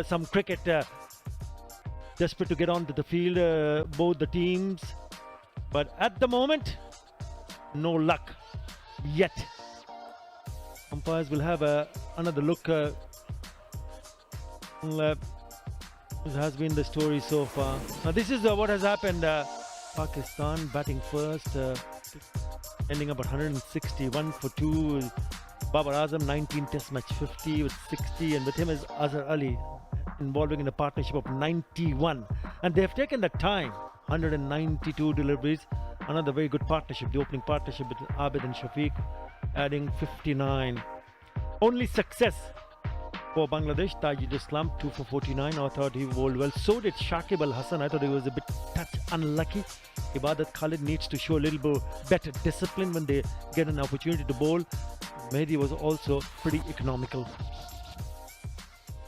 some cricket, desperate to get onto the field, both the teams. But at the moment, no luck yet. Umpires will have another look. This has been the story so far. Now this is what has happened. Pakistan batting first, ending up at 161 for 2. Babar Azam 19 test match 50 with 60, and with him is Azhar Ali, involving in a partnership of 91. And they have taken the time, 192 deliveries. Another very good partnership, the opening partnership with Abid and Shafiq, adding 59. Only success for Bangladesh, Tajid Islam 2 for 49. I thought he bowled well. So did Shakib Al Hassan. I thought he was a bit touch unlucky. Ibadat Khalid needs to show a little bit better discipline when they get an opportunity to bowl. Mehdi was also pretty economical.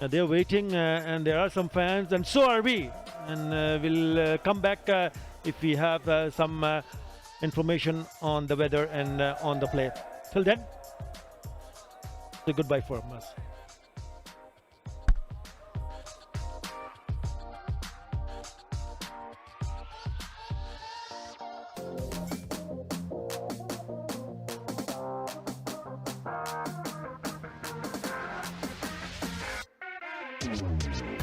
They're waiting, and there are some fans, and so are we. And we'll come back if we have some information on the weather and on the play. Till then, say goodbye from us. Thank you.